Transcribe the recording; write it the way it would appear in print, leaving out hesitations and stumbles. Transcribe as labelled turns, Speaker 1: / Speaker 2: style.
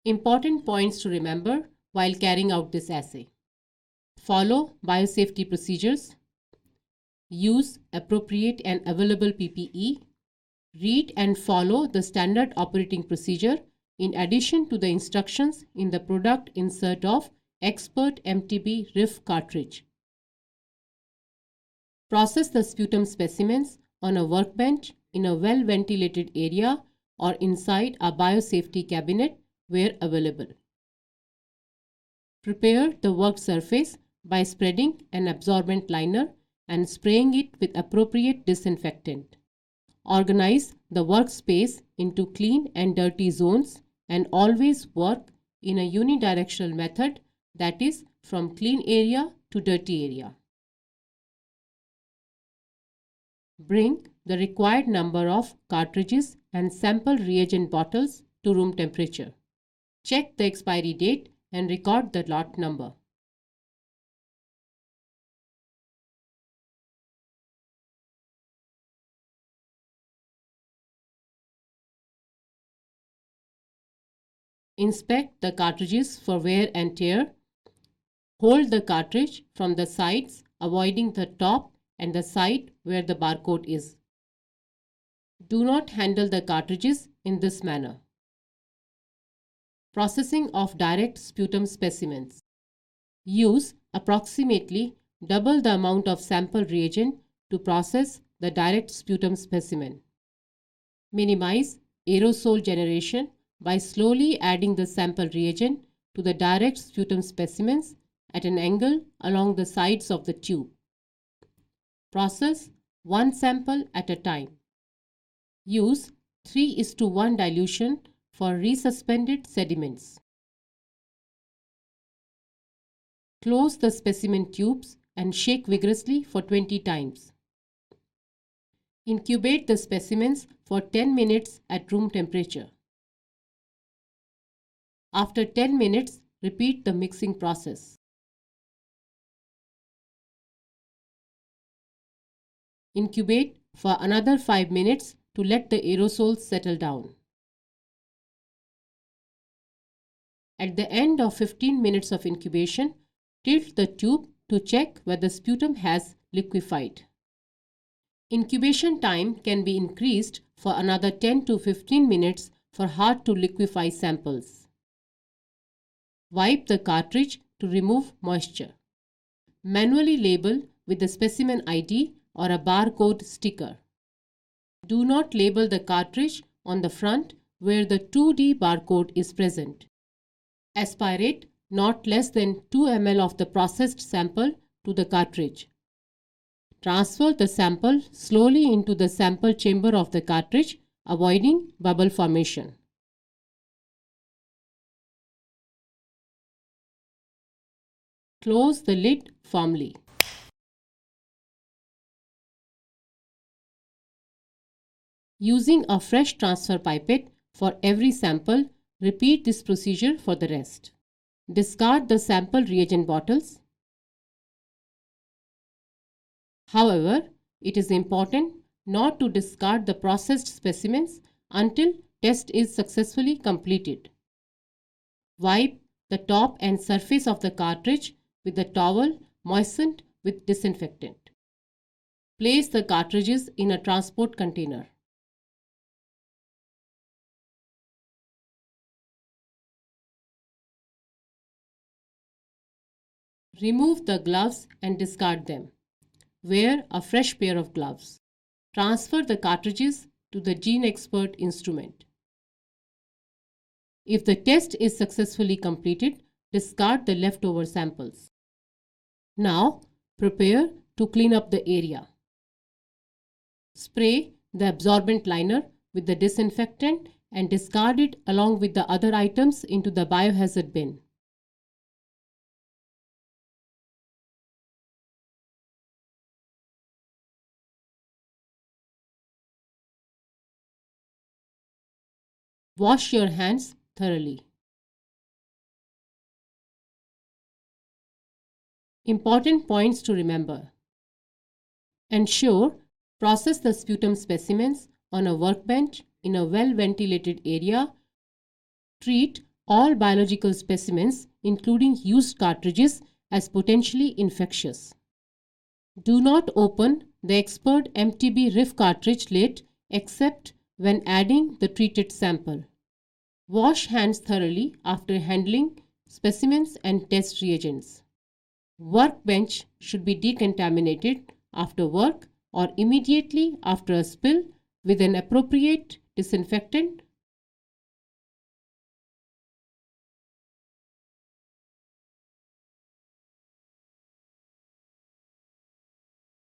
Speaker 1: Important points to remember while carrying out this assay. Follow biosafety procedures. Use appropriate and available PPE. Read and follow the standard operating procedure in addition to the instructions in the product insert of Expert MTB RIF cartridge. Process the sputum specimens on a workbench in a well-ventilated area or inside a biosafety cabinet where available. Prepare the work surface by spreading an absorbent liner and spraying it with appropriate disinfectant. Organize the workspace into clean and dirty zones and always work in a unidirectional method, that is, from clean area to dirty area. Bring the required number of cartridges and sample reagent bottles to room temperature. Check the expiry date and record the lot number. Inspect the cartridges for wear and tear. Hold the cartridge from the sides, avoiding the top and the side where the barcode is. Do not handle the cartridges in this manner. Processing of direct sputum specimens. Use approximately double the amount of sample reagent to process the direct sputum specimen. Minimize aerosol generation by slowly adding the sample reagent to the direct sputum specimens at an angle along the sides of the tube. Process one sample at a time. Use 3:1 dilution for resuspended sediments. Close the specimen tubes and shake vigorously for 20 times. Incubate the specimens for 10 minutes at room temperature. After 10 minutes, repeat the mixing process. Incubate for another 5 minutes to let the aerosols settle down. At the end of 15 minutes of incubation, tilt the tube to check whether sputum has liquefied. Incubation time can be increased for another 10 to 15 minutes for hard to liquefy samples. Wipe the cartridge to remove moisture. Manually label with the specimen ID or a barcode sticker. Do not label the cartridge on the front where the 2D barcode is present. Aspirate not less than 2 ml of the processed sample to the cartridge. Transfer the sample slowly into the sample chamber of the cartridge, avoiding bubble formation. Close the lid firmly. Using a fresh transfer pipette for every sample, repeat this procedure for the rest. Discard the sample reagent bottles. However, it is important not to discard the processed specimens until test is successfully completed. Wipe the top and surface of the cartridge with a towel moistened with disinfectant. Place the cartridges in a transport container. Remove the gloves and discard them. Wear a fresh pair of gloves. Transfer the cartridges to the GeneXpert instrument. If the test is successfully completed, discard the leftover samples. Now, prepare to clean up the area. Spray the absorbent liner with the disinfectant and discard it along with the other items into the biohazard bin. Wash your hands thoroughly. Important points to remember. Ensure process the sputum specimens on a workbench in a well-ventilated area. Treat all biological specimens, including used cartridges, as potentially infectious. Do not open the Expert MTB RIF cartridge lid except when adding the treated sample. Wash hands thoroughly after handling specimens and test reagents. Workbench should be decontaminated after work or immediately after a spill with an appropriate disinfectant